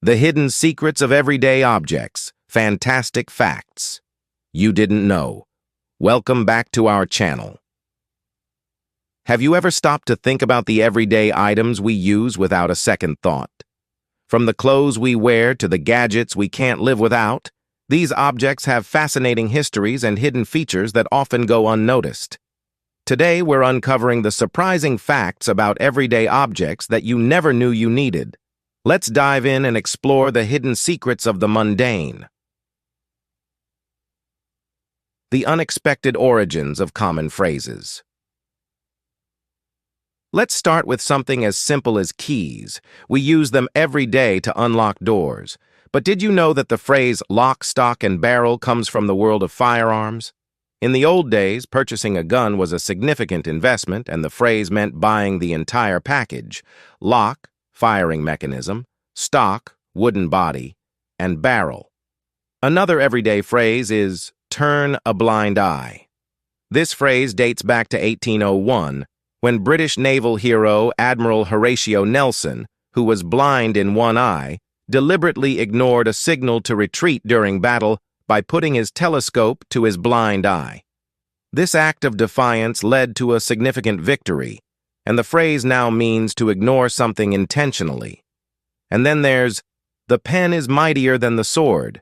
The hidden secrets of everyday objects, fantastic facts you didn't know. Welcome back to our channel. Have you ever stopped to think about the everyday items we use without a second thought? From the clothes we wear to the gadgets we can't live without, these objects have fascinating histories and hidden features that often go unnoticed. Today, we're uncovering the surprising facts about everyday objects that you never knew you needed. Let's dive in and explore the hidden secrets of the mundane. The unexpected origins of common phrases. Let's start with something as simple as keys. We use them every day to unlock doors. But did you know that the phrase lock, stock, and barrel comes from the world of firearms? In the old days, purchasing a gun was a significant investment, and the phrase meant buying the entire package: lock, firing mechanism; stock, wooden body; and barrel. Another everyday phrase is turn a blind eye. This phrase dates back to 1801, when British naval hero Admiral Horatio Nelson, who was blind in one eye, deliberately ignored a signal to retreat during battle by putting his telescope to his blind eye. This act of defiance led to a significant victory, and the phrase now means to ignore something intentionally. And then there's, the pen is mightier than the sword.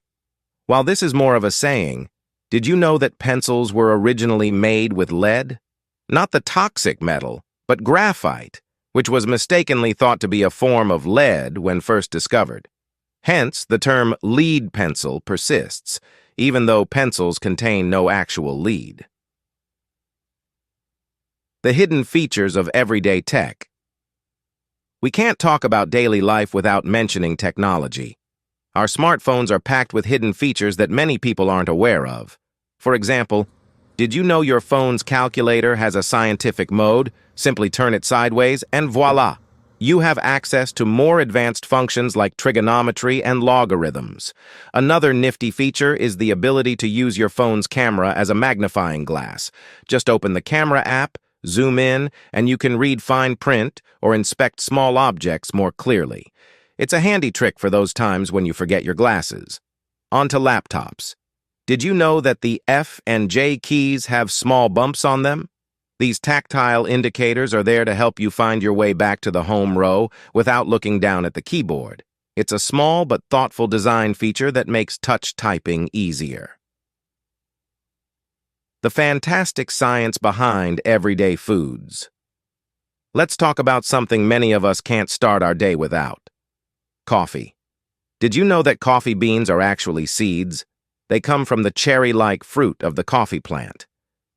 While this is more of a saying, did you know that pencils were originally made with lead? Not the toxic metal, but graphite, which was mistakenly thought to be a form of lead when first discovered. Hence, the term lead pencil persists, even though pencils contain no actual lead. The hidden features of everyday tech. We can't talk about daily life without mentioning technology. Our smartphones are packed with hidden features that many people aren't aware of. For example, did you know your phone's calculator has a scientific mode? Simply turn it sideways and voila! You have access to more advanced functions like trigonometry and logarithms. Another nifty feature is the ability to use your phone's camera as a magnifying glass. Just open the camera app, zoom in, and you can read fine print or inspect small objects more clearly. It's a handy trick for those times when you forget your glasses. On to laptops. Did you know that the F and J keys have small bumps on them? These tactile indicators are there to help you find your way back to the home row without looking down at the keyboard. It's a small but thoughtful design feature that makes touch typing easier. The fantastic science behind everyday foods. Let's talk about something many of us can't start our day without: coffee. Did you know that coffee beans are actually seeds? They come from the cherry-like fruit of the coffee plant.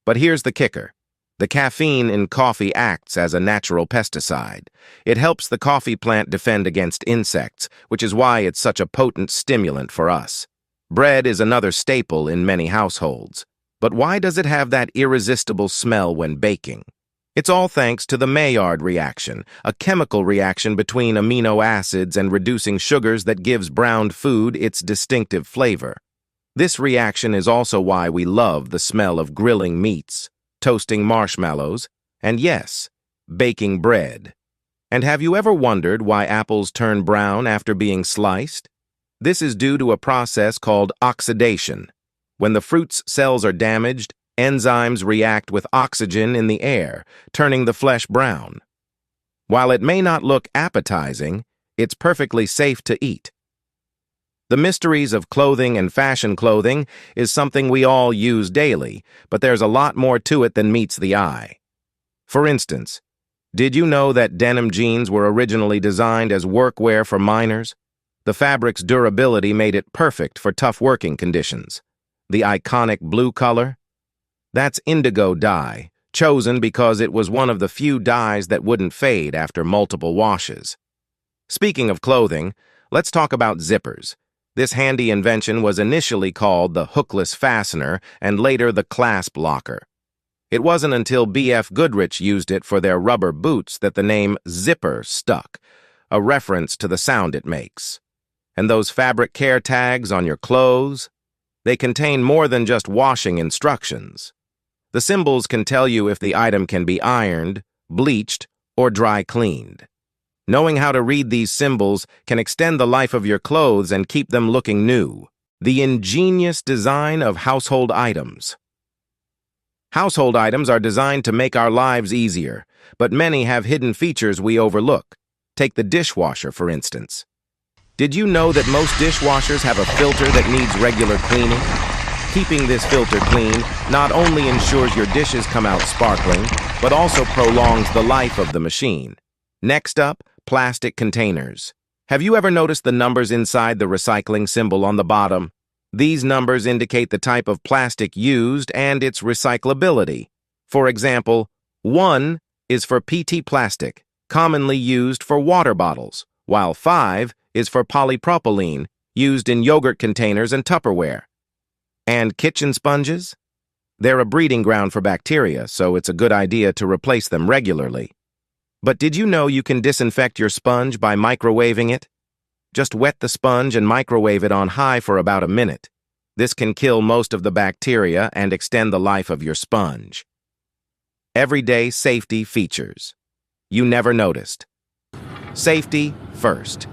But here's the kicker. The caffeine in coffee acts as a natural pesticide. It helps the coffee plant defend against insects, which is why it's such a potent stimulant for us. Bread is another staple in many households. But why does it have that irresistible smell when baking? It's all thanks to the Maillard reaction, a chemical reaction between amino acids and reducing sugars that gives browned food its distinctive flavor. This reaction is also why we love the smell of grilling meats, toasting marshmallows, and yes, baking bread. And have you ever wondered why apples turn brown after being sliced? This is due to a process called oxidation. When the fruit's cells are damaged, enzymes react with oxygen in the air, turning the flesh brown. While it may not look appetizing, it's perfectly safe to eat. The mysteries of clothing and fashion clothing is something we all use daily, but there's a lot more to it than meets the eye. For instance, did you know that denim jeans were originally designed as workwear for miners? The fabric's durability made it perfect for tough working conditions. The iconic blue color? That's indigo dye, chosen because it was one of the few dyes that wouldn't fade after multiple washes. Speaking of clothing, let's talk about zippers. This handy invention was initially called the hookless fastener and later the clasp locker. It wasn't until B.F. Goodrich used it for their rubber boots that the name zipper stuck, a reference to the sound it makes. And those fabric care tags on your clothes? They contain more than just washing instructions. The symbols can tell you if the item can be ironed, bleached, or dry cleaned. Knowing how to read these symbols can extend the life of your clothes and keep them looking new. The ingenious design of household items. Household items are designed to make our lives easier, but many have hidden features we overlook. Take the dishwasher, for instance. Did you know that most dishwashers have a filter that needs regular cleaning? Keeping this filter clean not only ensures your dishes come out sparkling, but also prolongs the life of the machine. Next up, plastic containers. Have you ever noticed the numbers inside the recycling symbol on the bottom? These numbers indicate the type of plastic used and its recyclability. For example, 1 is for PET plastic, commonly used for water bottles, while 5 is for polypropylene, used in yogurt containers and Tupperware. And kitchen sponges? They're a breeding ground for bacteria, so it's a good idea to replace them regularly. But did you know you can disinfect your sponge by microwaving it? Just wet the sponge and microwave it on high for about a minute. This can kill most of the bacteria and extend the life of your sponge. Everyday safety features. You never noticed. Safety first.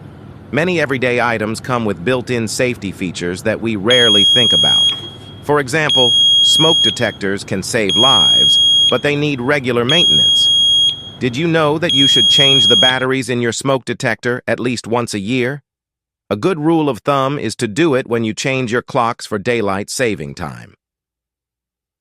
Many everyday items come with built-in safety features that we rarely think about. For example, smoke detectors can save lives, but they need regular maintenance. Did you know that you should change the batteries in your smoke detector at least once a year? A good rule of thumb is to do it when you change your clocks for daylight saving time.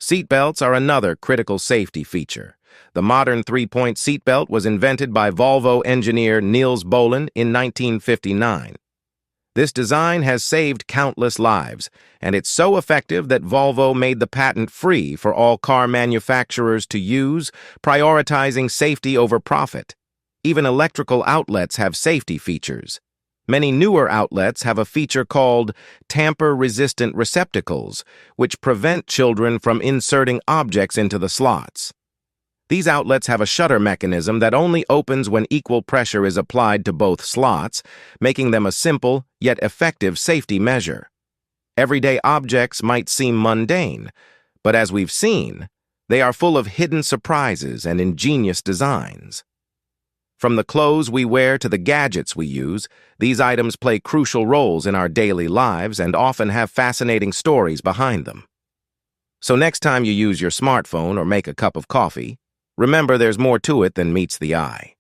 Seatbelts are another critical safety feature. The modern three-point seatbelt was invented by Volvo engineer Niels Bohlin in 1959. This design has saved countless lives, and it's so effective that Volvo made the patent free for all car manufacturers to use, prioritizing safety over profit. Even electrical outlets have safety features. Many newer outlets have a feature called tamper-resistant receptacles, which prevent children from inserting objects into the slots. These outlets have a shutter mechanism that only opens when equal pressure is applied to both slots, making them a simple yet effective safety measure. Everyday objects might seem mundane, but as we've seen, they are full of hidden surprises and ingenious designs. From the clothes we wear to the gadgets we use, these items play crucial roles in our daily lives and often have fascinating stories behind them. So next time you use your smartphone or make a cup of coffee, remember there's more to it than meets the eye.